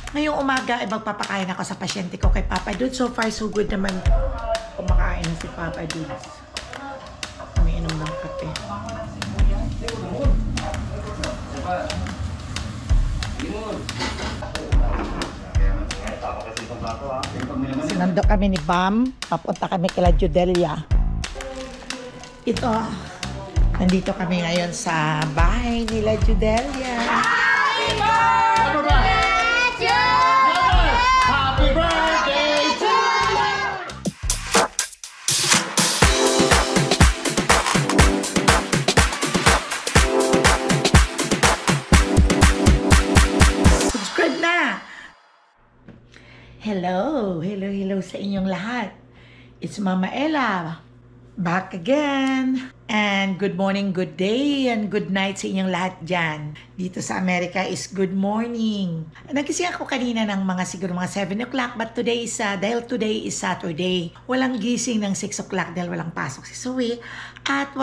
Ngayong umaga ay magpapakain ako sa pasyente ko kay Papa Dudes. So far, so good naman. Kumakain na si Papa Dudes. Umiinom ng kape. Sinando kami ni Bam. Papunta kami kila Judelia. Ito, nandito kami ngayon sa bahay nila Judelia. Happy birthday! Happy birthday to you! Subscribe na! Hello sa inyong lahat. It's Mama Ella, back again. And good morning, good day, and good night sa inyong lahat dyan. Dito sa Amerika is good morning. Nagising ako kanina ng siguro mga 7 o'clock, but today is, dahil today is Saturday, walang gising ng 6 o'clock dahil walang pasok si Zoe, at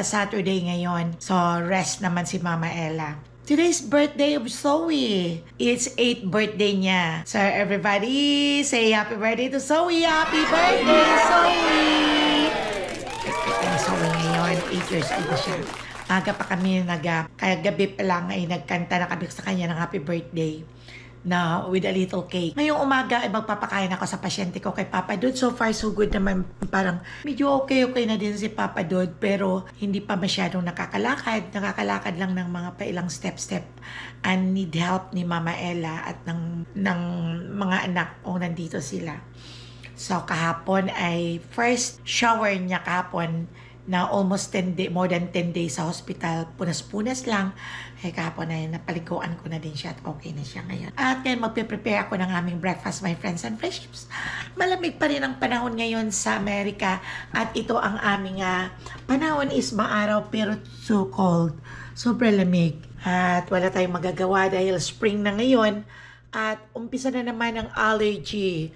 Saturday ngayon. So, rest naman si Mama Ella. Today's birthday of Zoe. It's 8th birthday niya. So, everybody, say happy birthday to Zoe. Happy birthday, Zoe! Zoe ngayon, 8 years old na siya. Aga pa kami kaya gabi pa lang ay nagkanta na kami sa kanya ng happy birthday na with a little cake. Ngayong umaga ay magpapakain ako sa pasyente ko kay Papa Dude. So far, so good naman. Parang medyo okay na din si Papa Dude, pero hindi pa masyadong nakakalakad. Nakakalakad lang ng mga pailang step-step and need help ni Mama Ella at ng mga anak kung nandito sila. So kahapon ay first shower niya kahapon na almost 10 day, more than 10 days sa hospital, punas-punas lang. Ay kahapon ay napaliguan ko na din siya at okay na siya ngayon. At ngayon magpe-prepare ako ng aming breakfast, my friends and friendships. Malamig pa rin ang panahon ngayon sa Amerika at ito ang aming panahon is maaraw pero so cold. Sobrang lamig. At wala tayong magagawa dahil spring na ngayon at umpisa na naman ang allergy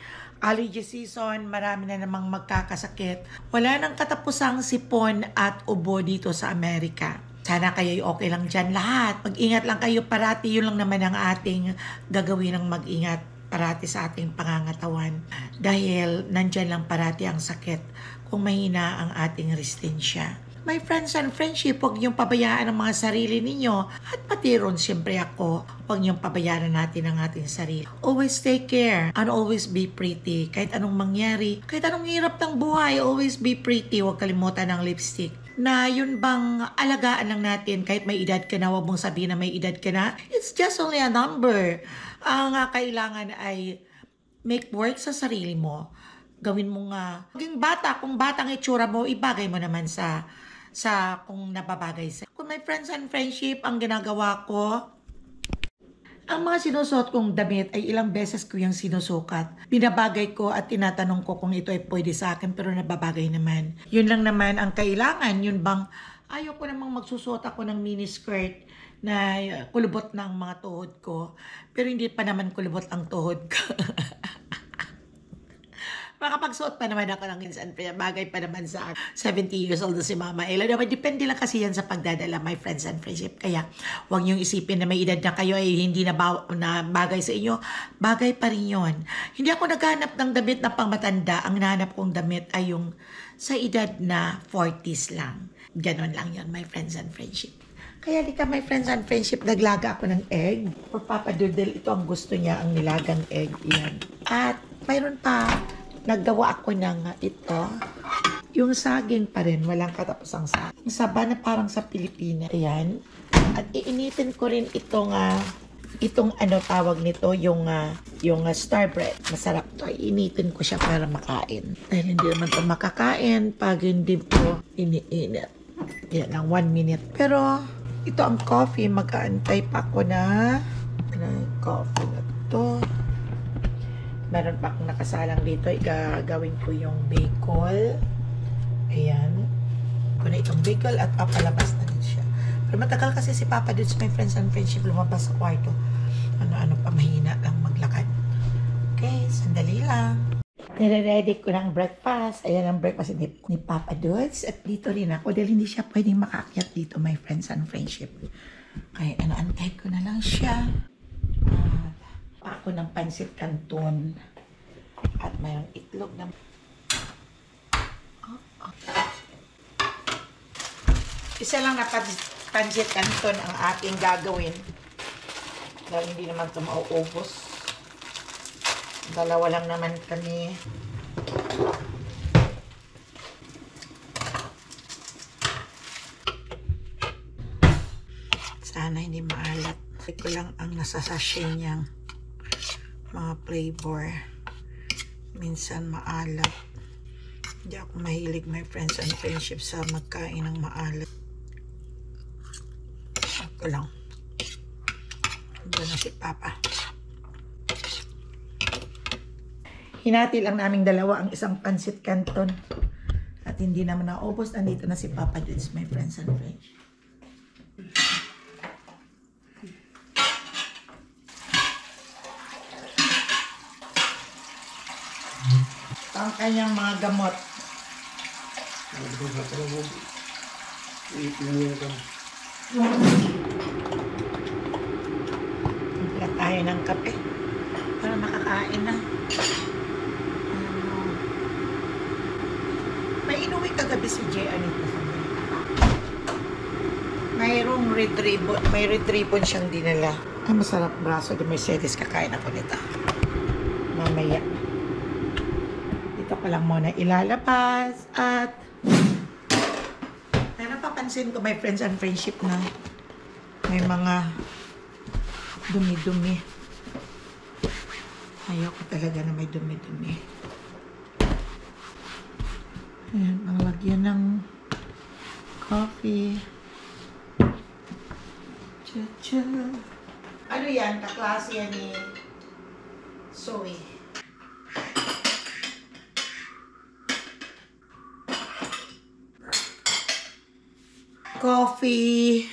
season, marami na namang magkakasakit. Wala nang katapusang sipon at ubo dito sa Amerika. Sana kayo okay lang dyan lahat. Mag-ingat lang kayo parati. Yun lang naman ang ating gagawin ng mag-ingat parati sa ating pangangatawan. Dahil nandyan lang parati ang sakit kung mahina ang ating resistensya. My friends and friendship, huwag niyong pabayaan ang mga sarili ninyo. At pati ron, siyempre ako, huwag niyong pabayaan natin ang ating sarili. Always take care and always be pretty. Kahit anong mangyari, kahit anong hirap ng buhay, always be pretty. Huwag kalimutan ng lipstick. Na yun bang alagaan lang natin, kahit may edad ka na, huwag mong sabihin na may edad ka na. It's just only a number. Ang kailangan ay make work sa sarili mo. Gawin mo maging bata, kung batang itsura mo, ibagay mo naman sa kung nababagay sa. Kung may friends and friendship, ang ginagawa ko, ang mga sinusuot kong damit ay ilang beses ko yung sinusukat. Binabagay ko at tinatanong ko kung ito ay pwede sa akin pero nababagay naman. Yun lang naman ang kailangan. Yun bang ayaw ko namang magsusuot ako ng miniskirt na kulubot ng mga tuhod ko. Pero hindi pa naman kulubot ang tuhod ko. Makapagsuot pa naman ako ng minsan, bagay pa naman sa 70 years old na si Mama Ella. Depende lang kasi yan sa pagdadala, my friends and friendship. Kaya huwag niyong isipin na may edad na kayo ay hindi na bagay sa inyo. Bagay pa rin yun. Hindi ako naghanap ng damit na pangmatanda. Ang nahanap kong damit ay yung sa edad na 40s lang. Ganon lang yun, my friends and friendship. Kaya di ka, my friends and friendship, naglaga ako ng egg. For Papa Doodle, ito ang gusto niya, ang nilagang egg. Yan. At mayroon pa, naggawa ako ng ito. Yung saging pa rin, walang katapusang saging. Saba na parang sa Pilipinas. Ayan. At iinitin ko rin itong tawag nito, yung star bread. Masarap to. Iinitin ko siya para makain. Dahil hindi naman ito makakain pag hindi po iniinit. Yan lang, 1 minute. Pero ito ang coffee. Mag-aantay pa ako na coffee na ito. Meron pa akong nakasalang dito. Gagawin ko yung bagel. Ayan. Ko na itong bagel at papalabas na din siya. Pero matagal kasi si Papa Dudes, my friends and friendship, lumabas sa kwarto. Ano pa, mahina lang maglakad. Okay, sandali lang. Nire-ready ko ng breakfast. Ayan ang breakfast ni Papa Dudes. At dito rin ako dahil hindi siya pwedeng makaakyat dito, my friends and friendship. Kaya inaantay ko na lang siya. ako ng pansit canton. At mayroong itlog na... Isa lang na pansit canton ang ating gagawin. Dahil hindi naman ito mauubos. Dalawa lang naman kami. Sana hindi maalat. Ito lang ang nasa sachet niyang mga flavor. Minsan maalat. Hindi ako mahilig, my friends and friendship, sa magkain ng maalat. Ito lang. Ito na si Papa. Hinati lang naming dalawa ang isang pansit canton. At hindi naman naubos. Nandito na si Papa Dudes, my friends and friends. Ang kanyang mga gamot. Wala tayo ng kape para makakain na. May inuwi kagabi si Jay Anita sa mga. Mayroong red ribbon. May red ribbon siyang dinala. Ay, masarap braso de Mercedes. Kakain ako nito. Mamaya. Dito ko lang muna ilalabas. At ay, napapansin ko, my friends and friendship, na may mga dumi-dumi. Ayoko talaga na may dumi-dumi. Ayan, ang lagyan ng coffee. Cha-cha. Ano yan? Kaklase yan ni Zoe. Coffee.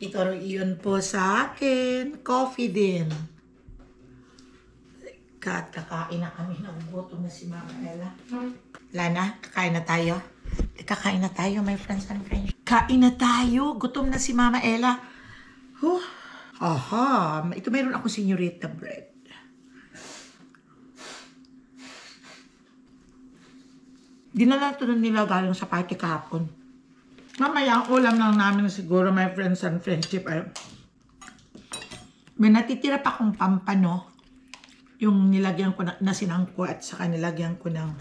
Ito yun po sa akin. Coffee din. Kakain na kami. Nagugutom na si Mama Ella. Lana, kakain na tayo. Kakain na tayo, my friends and friends. Kain na tayo. Gutom na si Mama Ella. Aha. Ito mayroon ako señorita bread. Dinala ito nila galing sa party kahapon. Mamaya, ang ulam lang namin siguro, my friends and friendship, ay may natitira pa akong pampano. Yung nilagyan ko na sinangko at saka nilagyan ko ng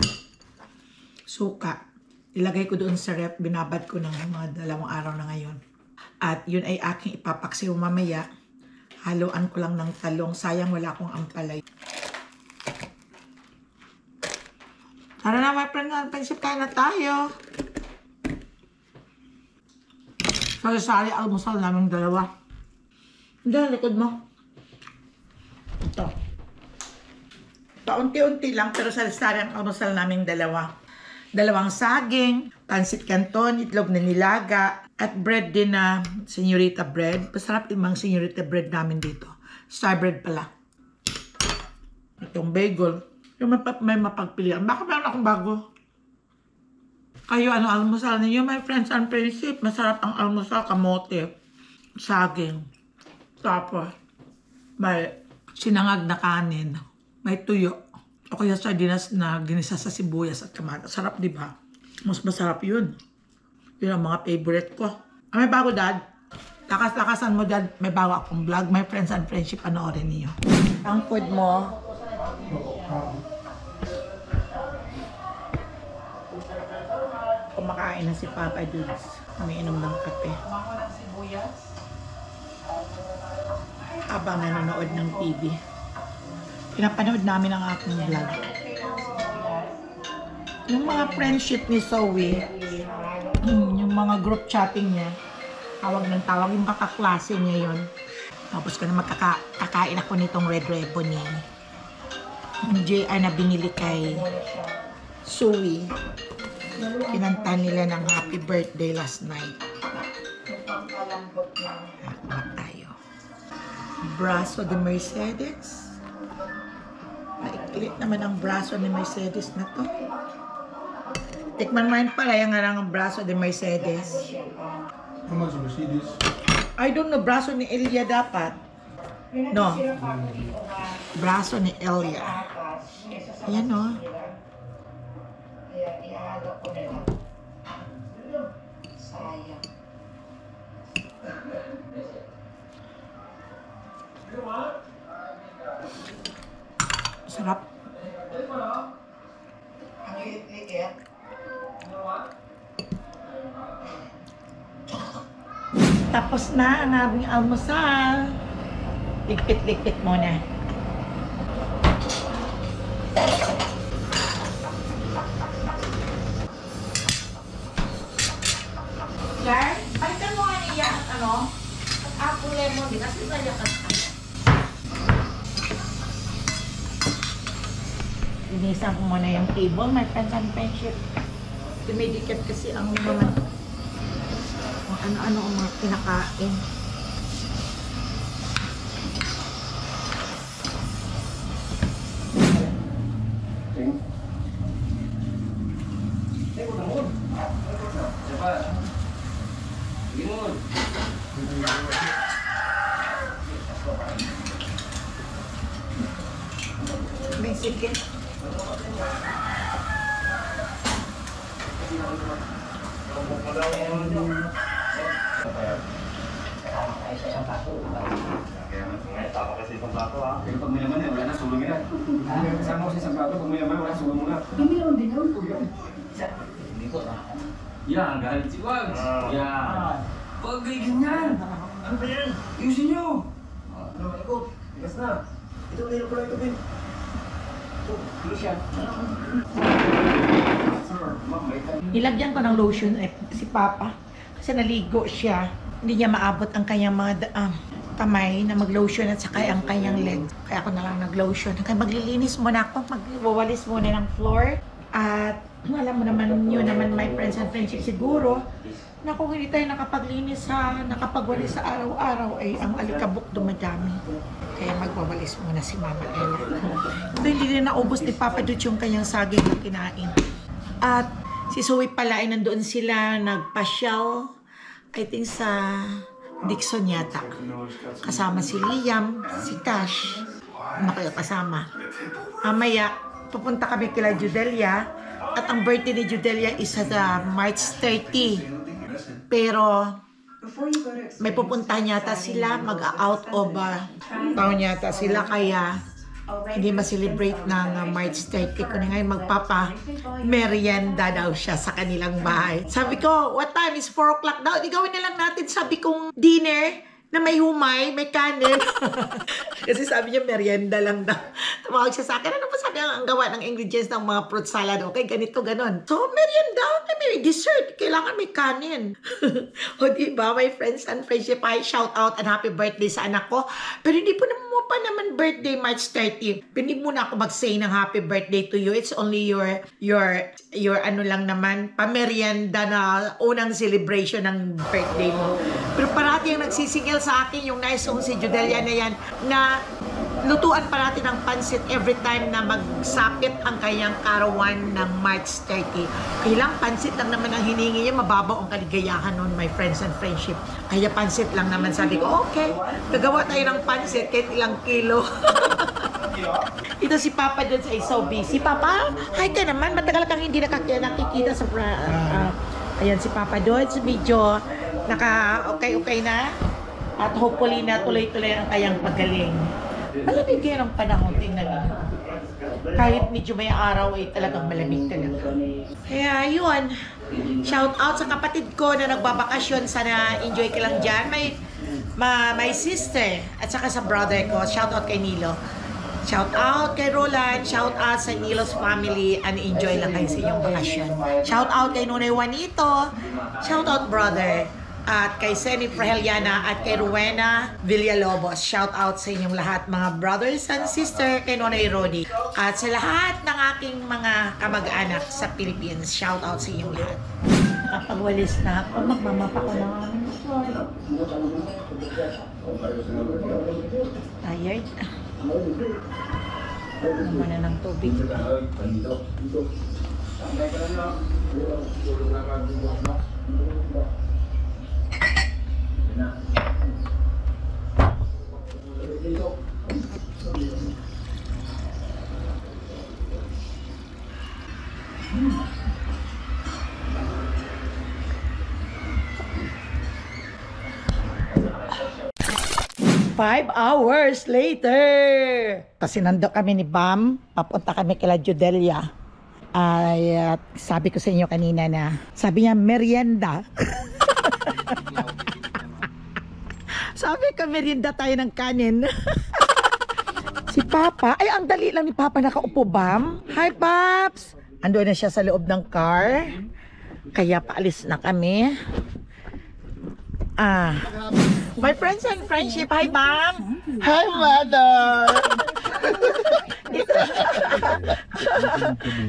suka. Ilagay ko doon sa rep, binabad ko ng mga 2 araw na ngayon. At yun ay aking ipapaksiw mamaya. Haluan ko lang ng talong. Sayang wala akong ampalay. Tara na, my friend, napansin tayo na tayo. Sari-sari almusal namin 2. Hindi, likod mo. Ito. Paunti-unti lang, pero sari-sari ang almusal namin 2. 2 saging, pansit canton, itlog na nilaga, at bread din na señorita bread. Masarap din mga señorita bread namin dito. Star bread pala. Itong bagel. Yung may mapagpilian. Baka meron akong bago. Kayo, ano almusal ninyo, my friends and friendship? Masarap ang almusal, kamote, saging. Tapos, may sinangag na kanin. May tuyo. O kaya sardinas na ginisa sa sibuyas at kamatis. Sarap, di ba? Mas masarap yun. Yun ang mga favorite ko. May bago, Dad. Lakas-lakasan mo, Dad. May bago akong vlog. My friends and friendship, panoorin niyo. Ang food mo. Kumakain na si Papa Dudes. Umiinom ng kape. Habang nanonood ng TV. Pinapanood namin ang aking vlog. Yung mga friendship ni Zoe, yung mga group chatting niya, tawag ng tawag, yung kakaklase niya yun. Tapos ko na magkakain ako nitong red ribbon ni JR na binili kay Zoe. Kinanta nila ng happy birthday last night. Kuha tayo. Braso de Mercedes. Maiklit naman ang braso ni Mercedes na to. Tikman mo yun pala yung nga ng braso de Mercedes. How much Mercedes? I don't know, braso ni Elia dapat. No. Braso ni Elia. Ayan o. Kaya ihalo ko na lang. Sayang. Sarap. Ang liit-liit. Tapos na ang aming almusal. Ligpit-ligpit muna. Guys, palitan mo nga niya ang ano, at apple lemon din. Kasi na yung linisan ko muna yung table, my friends and friendship. Dumidikit kasi ang mga kung ano-ano ang mga kinakain. May sikit. Tama kasi itong plato ha. Pero pag may laman yan, wala na, sulong yan. Kasama ko sa isang plato, pag may laman, wala, sulong mo na. Yan, galit si Wags. Yan. Pag ganyan. Ano ba yan? Ayusin nyo. Ano, ikot. Tigas na. Ito, nilo ko lang ito, Ben. Ito, tigas yan. Sir, Nilagyan ko ng lotion si Papa kasi naligo siya. Hindi niya maabot ang kanyang mga kamay na mag-lotion at saka ang kanyang leg. Kaya ako na lang nag-lotion. Kaya maglilinis muna ako, magwawalis muna ng floor. At alam mo naman yun naman, my friends and friendship siguro, na kung hindi tayo nakapaglinis nakapagwalis sa araw-araw ay ang alikabok dumadami. Kaya magwawalis muna si Mama Ella. Ito hindi rin naubos ni Papa Dutch yung kanyang saging na kinain. At si Zoe pala ay nandoon sila nagpasyal, I think sa Dixon yata. Kasama si Liam, si Cash, kasama. Mamaya, pupunta kami kila Judelia at ang birthday ni Judelia is sa March 30. Pero may pupuntahan yata sila, mag-out of town yata sila kaya hindi ma-celebrate ng March 30 ko na ngayon magpapa-merienda daw siya sa kanilang bahay. Sabi ko, what time? Is 4 o'clock daw. Di gawin na lang natin, sabi kong dinner na may humay, may kanin. Kasi sabi niya, merienda lang daw. Tumawag siya sa akin, ano pa sabi ang gawa ng ingredients ng mga fruit salad? Okay, ganito, ganon. So, merienda, may dessert. Kailangan may kanin. O diba, my friends and friendship, I shout out and happy birthday sa anak ko. Pero hindi po pa naman birthday March 30. Hindi muna ako mag-say ng happy birthday to you. It's only your ano lang naman, pamerienda na unang celebration ng birthday mo. Pero parati yung nagsisingil sa akin yung nice song si Judelia na yan na lutuan pa natin ng pansit every time na magsapit ang kanyang karawan ng March 30. Kailang pansit lang naman ang hiningi niya, mababaw ang kaligayahan nun, my friends and friendship. Kaya pansit lang naman. Sabi ko, okay, gagawa tayo ng pansit kahit ilang kilo. Ito si Papa doon sa so busy. Papa, hi ka naman. Matagal kang hindi nakikita sa ayan si Papa doon sa video. Naka-okay na. At hopefully na tuloy-tuloy ang kayang pagaling. Malamig kayo ng panahon, tingnan niyo. Kahit medyo may araw ay talagang malamig talaga. Kaya yun, shout out sa kapatid ko na nagbabakasyon. Sana enjoy ka lang dyan. My sister at saka sa brother ko. Shout out kay Nilo. Shout out kay Roland. Shout out sa Nilo's family. And enjoy lang kayo sa inyong bakasyon. Shout out kay Nunay Juanito. Shout out brother. At kay Semi Praheliana at kay Rowena Villalobos. Shout out sa inyong lahat mga brothers and sister kay Nonay Rodi. At sa lahat ng aking mga kamag-anak sa Philippines. Shout out sa inyong lahat. Kapag-walis na ako, magmamapa ko ng aming floor. Tired. Naman na ng tubig. 5 hours later. Kasi nando kami ni Bam, papunta kami kila Judelia. Ay, sabi ko sa inyo kanina na, sabi niya, merienda. Sabi ko, merienda tayo ng kanin. Si Papa, ay ang dali lang ni Papa nakaupo, Bam. Hi, Paps! Ando na siya sa loob ng car. Kaya paalis na kami. My friends and friendship. Hi, Ma'am. Hi, Mother!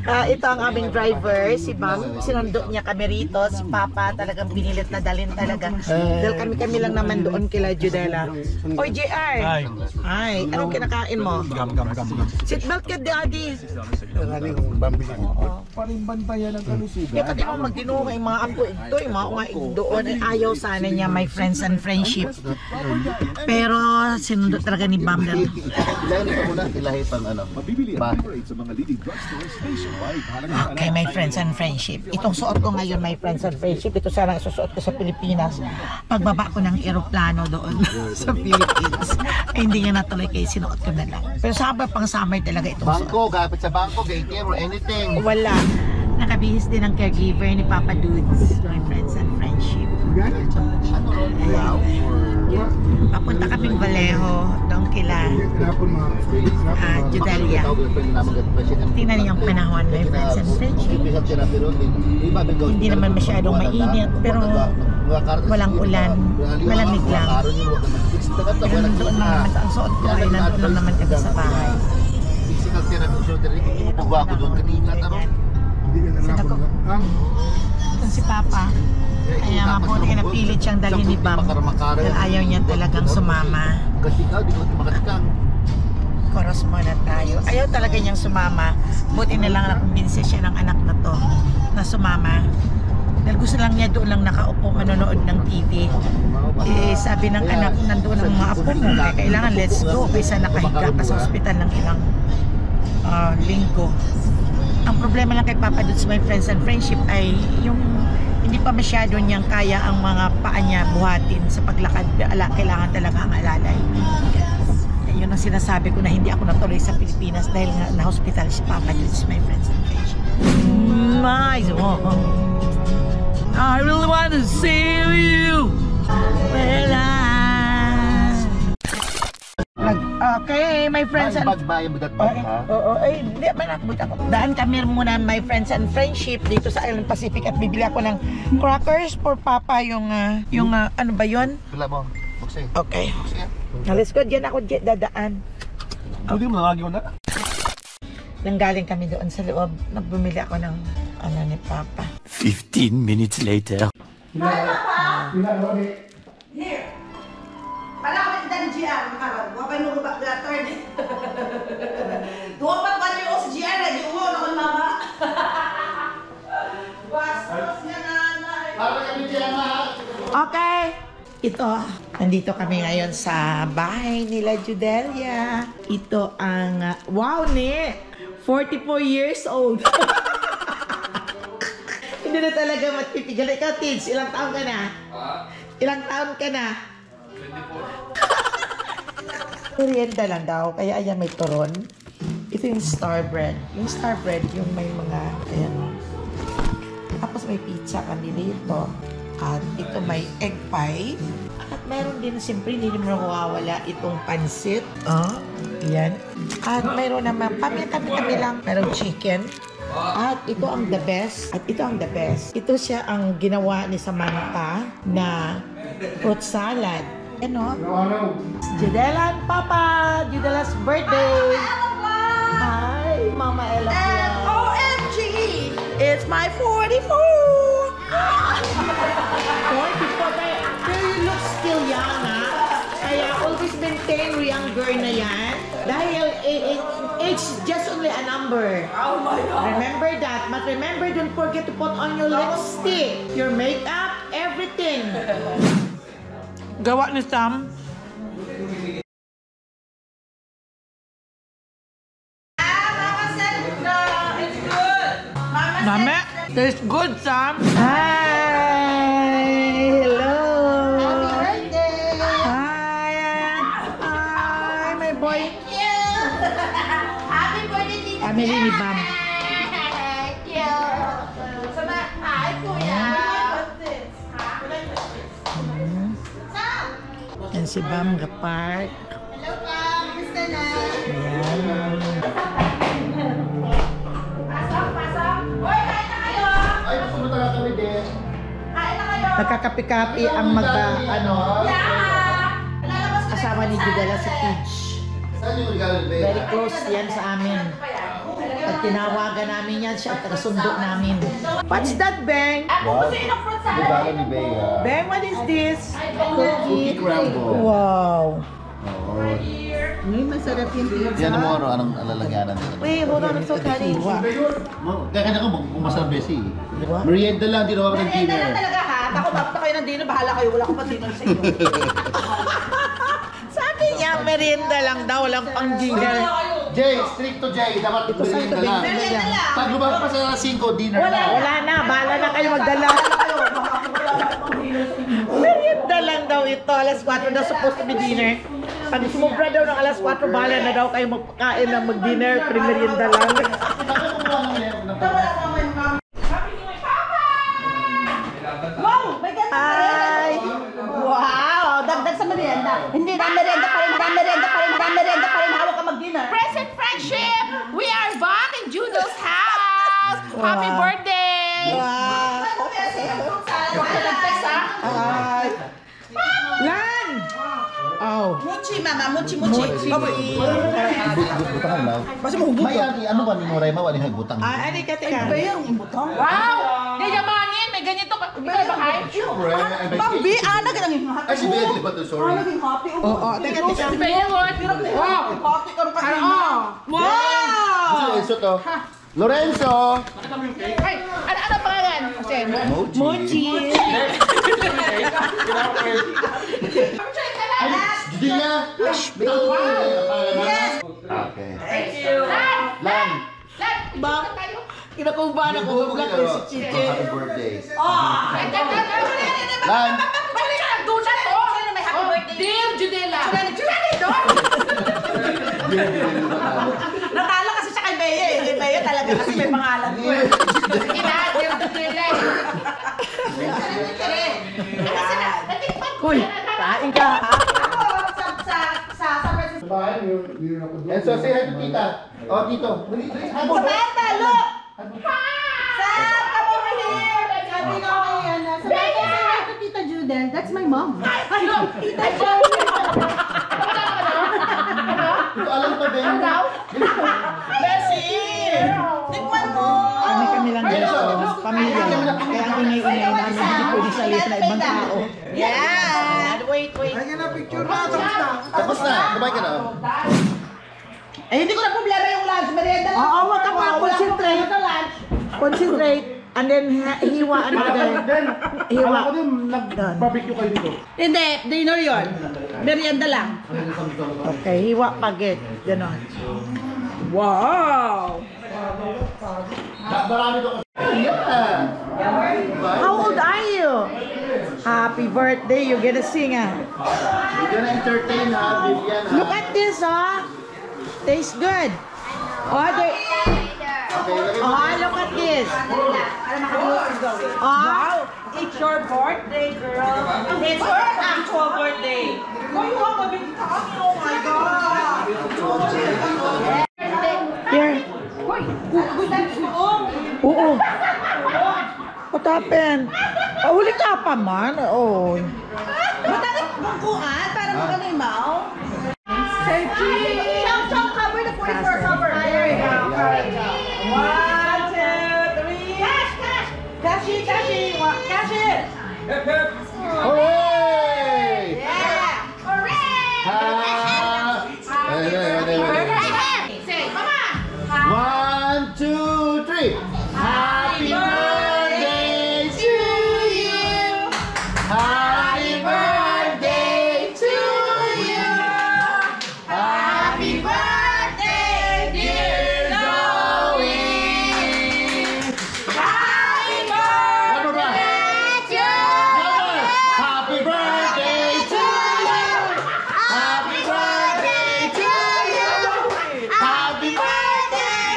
Ito ang aming driver, si Bam. Sinando niya kami rito. Si Papa talagang binilit na dalhin talaga. Dahil kami lang naman doon kila Judela. Oy, JR. Hi. Anong kinakain mo? Gam. Seatbelt ka, Daddy. Paring bantayan ng kalusugan. Kaya pati ako magdinuha yung mga apo ito, yung mga unga doon. Ayaw sana niya my friends and friendship. Pero sinundo talaga ni Bam. Ilahin ka muna, ilahin pang ano. Okay, my friends and friendship. Itong suot ko ngayon, my friends and friendship, ito sana susuot ko sa Pilipinas. Pagbaba ko ng eroplano doon sa Philippines. Ay, hindi nga natuloy kaya sinuot ko na lang. Pero pang summer talaga itong suot. Bangko, kapit sa bangko, daycare or anything. Wala. Nakabihis din ang caregiver ni Papa Dudes, my friends and friendship. Wow. Papunta kaming Vallejo, doon kila Judelia. Tingnan niyo yung panahon, my friends and friendship. Hindi naman masyadong mainit, pero walang ulan, malamig lang. Pero doon naman, ang suot ko ay nandun lang naman kami sa bahay. Physical therapy, nagawa ko doon kanina. Itong si Papa. Kaya mabuti na pilit siyang dalhin ni Bam. Dahil ayaw niya talagang sumama. Kasi ikaw, di ko makatikang. Koros muna tayo. Ayaw talaga niyang sumama. Buti na lang nakumbinsi siya ng anak na to na sumama. Dahil gusto lang niya doon lang nakaupo manonood ng TV. Sabi ng anak, nandoon ang mga apo mo. Kaya kailangan let's go. Kaysa nakahiga ka sa ospital ng ilang linggo. Ang problema lang kay Papa Dudes, my friends and friendship, ay yung hindi pa masyado niyang kaya ang mga paa niya buhatin sa paglakad. Kailangan talaga ang alalay. Yun ang sinasabi ko na hindi ako natuloy sa Pilipinas dahil nga na-hospital si Papa Dudes, my friends and friendship. Nice. I really want to see you. Okay, my friends and Bagbayan mo datbag ha? Oo, ay, hindi man ako. Daan kami muna, my friends and friendship dito sa Island Pacific at bibili ako ng crackers for Papa yung ano ba yun? Wala mo. Buksin. Okay. Buksin. Let's go, dyan ako dadaan. Hindi mo nalagi mo na? Nanggaling kami doon sa loob. Nagbumili ako ng ano ni Papa. 15 minutes later. Here. Pala ko din GR, makarag. Wapay nung ba the attorney. Duwapat ba niyo si GR na di umo na kon mama. Bastos nga nanay. Para kami dyan ha? Okay. Ito, nandito kami ngayon sa bahay nila Judelia. Ito ang, wow ni, 44 years old. Hindi na talaga matpipigil. Ikaw, Tids, ilang taon ka na? Ilang taon ka na? 24. Merienda lang daw, kaya ayan may turon. Ito yung star bread. Yung star bread, yung may mga, ayan. Tapos may pizza kami dito. At ito may egg pie. At meron din, siyempre, hindi mo mawawala itong pansit. Yan. At mayroon naman, pamitabi-tabi lang. Merong chicken. At ito ang the best. At ito ang the best. Ito siya ang ginawa ni Samantha na fruit salad. Ano? Judela and Papa! Judela's birthday! Hi, Mama Ella. And OMG! It's my 44! 44, pero you look still young, ha? Kaya always maintain younger na yan. Dahil age is just only a number. Oh my God! Remember that. But remember, don't forget to put on your lipstick, your makeup, everything. Gawa ni Sam. Mama said no, it's good! Mama Name, tastes good, Sam. Hi! Hello! Happy birthday! Family ni Bam. Hi, Kuya. Yan si Bam Gapark. Hello, Pam. Gusto na? Ayan. Pasok. Hoy, kain na kayo. Ay, pasunod na kami din. Kain na kayo. Nagkakapi-kapi ang asawa ni Judela sa Peach. Saan yung regalo ni Bea? Very close yan sa amin. At tinawagan namin yan siya at kasundo namin. What's that, Beng? Wow. Regalo ni Bea. Beng, what is this? Cookie crumble. Wow. Oo. Yan mo anong lalagyanan nila. Wait, hold on, I'm so tired. Kaya ka kung masarap Bessie. Merienda lang, di naman ng Merienda dinner. lang talaga ha. Ako bakit kayo ng dinner, bahala kayo. Wala akong pa-dinner sa inyo. Sabi niya, merienda lang daw, walang pang dinner. Jay, stricto Jay. Dapat merienda lang. Merienda lang. Pag lumabas pa sa alas 5, dinner Wala, na. wala na, bahala na kayo magdala. Merienda lang daw ito, alas 4 daw supposed to be dinner. Pag sumubra daw ng alas 4, bahala na daw kayo magpakain ng mag-dinner, pre-merienda lang. Wow! May ganun pa rin. Hi! Wow! Dagdag sa merienda. Hindi na merienda pa rin. Hawak ka mag-dinner. Present friendship! We are back in Judo's house! Happy Wow. birthday! Wow! Hi! Lan! Oh. Muchi, mama. Muchi. Butangan lang. May ano ba ni Moray ma wali butang? Ah, ano ka teka? Wow! Yayamanin! May ganito ka. Ikaw ba kayo? Siyempre. Pambi, ana ka nang Ay, si Bea, di ba to? Sorry. naging happy. Oo, teka. Si Bayawot! Wow! Happy ka rin pa rin. Wow! Gusto Lorenzo to. Lorenzo! Ay! Ano pangalan? Mochi. Judina! Yes! Okay. Thank you! Lan! Lan! Ba? Kinakumbana ko, vlog ko si Chiche. Happy birthday. Lan! Lan! Doon siya to! May happy birthday. Dear Judela! Natalo kasi siya kay Bea eh. Kay Bea talaga kasi may pangalan ko eh. Sige na! Dear Judela! Uy, kain ka ha? Enzo, say hi to tita. Oh, tito. Habol. Samantha, look! Sam, come over here! Sabi ko kay Ana. Samantha, say hi to Tita Judel. That's my mom. Tita Judel. Ito alam pa din. Bessie! Tikman mo! Kami lang dito, pamilya. Kaya ang ingay-ingay namin, hindi pwede salit na ibang tao. Yeah! Wait. Tapos na. Kumain ka na. Eh, hindi ko na problema yung lunch. Merienda lang. Oo, wag ka pa. Concentrate. Concentrate. And then, hiwaan ka din. Hiwa. Ako din, nag-barbecue kayo dito. Hindi, dinner yun. Merienda lang. Okay, hiwa pagit. Ganon. Wow! Marami doon. Yeah. How old are you? Happy birthday. You're gonna sing ah. You're gonna entertain ha, Vivian ha. Look at this ah. Tastes good. Oh, they... Okay, lagay mo. Oh, look at this. Oh, It's your birthday, girl. It's her actual birthday. Oh, you have a big tummy. Oh my God. here. Oo. What happened? Oh, huli ka pa man. Oh. Matangit bungkuan para makalimaw. Chow, cover the 44 cover. There you go. 1, 2, 3. Cash it. Hooray! Yeah. Say, come on! 1, 2, 3. Happy birthday to you. Happy birthday to you. Happy birthday, dear Zoe! Happy Ano ba? birthday to Happy birthday to you. Happy birthday to you. Happy birthday.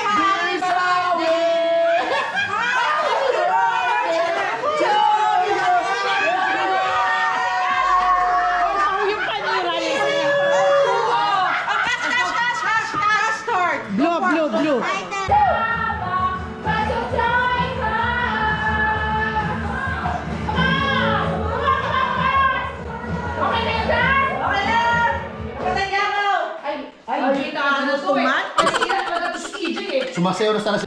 sumasayaw na sana si...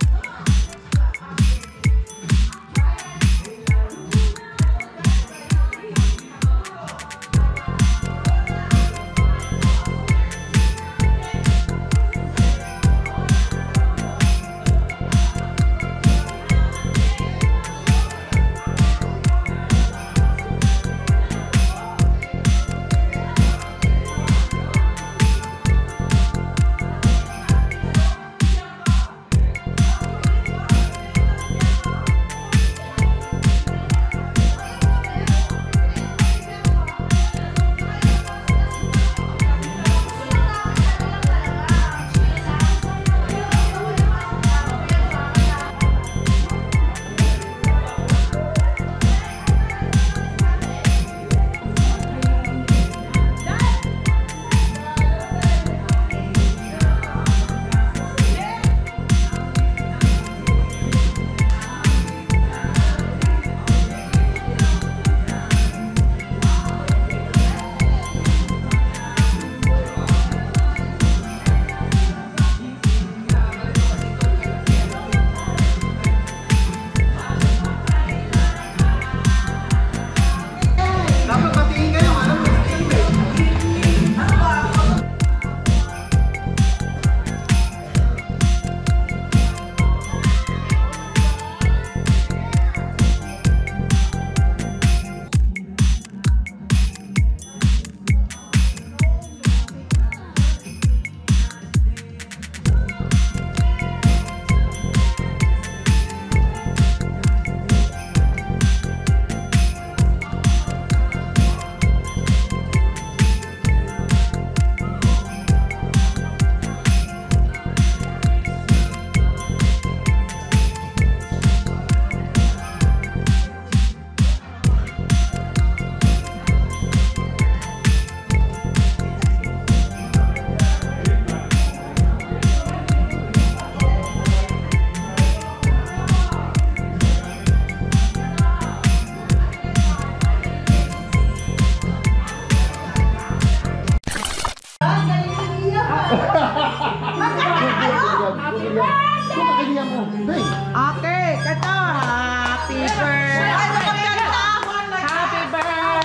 Okay, ito. Happy birthday.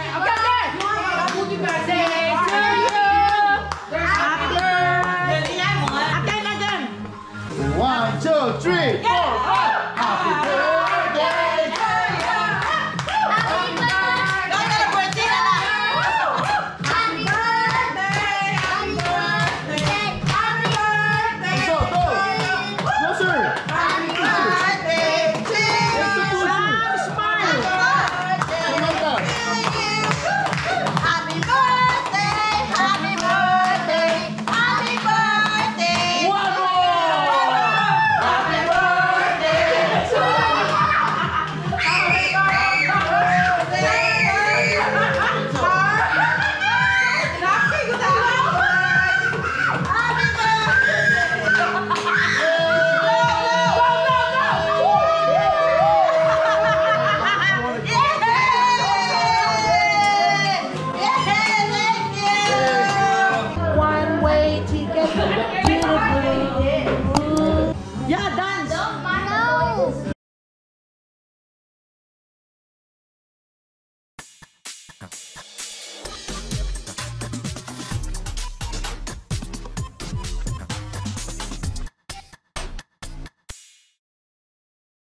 Happy birthday! Happy birthday to you! Happy birthday. Again, again. 1, 2, 3, 4, 5. Happy birthday! So, go! Closer! One-way ticket to the pool. Yeah, dance. No.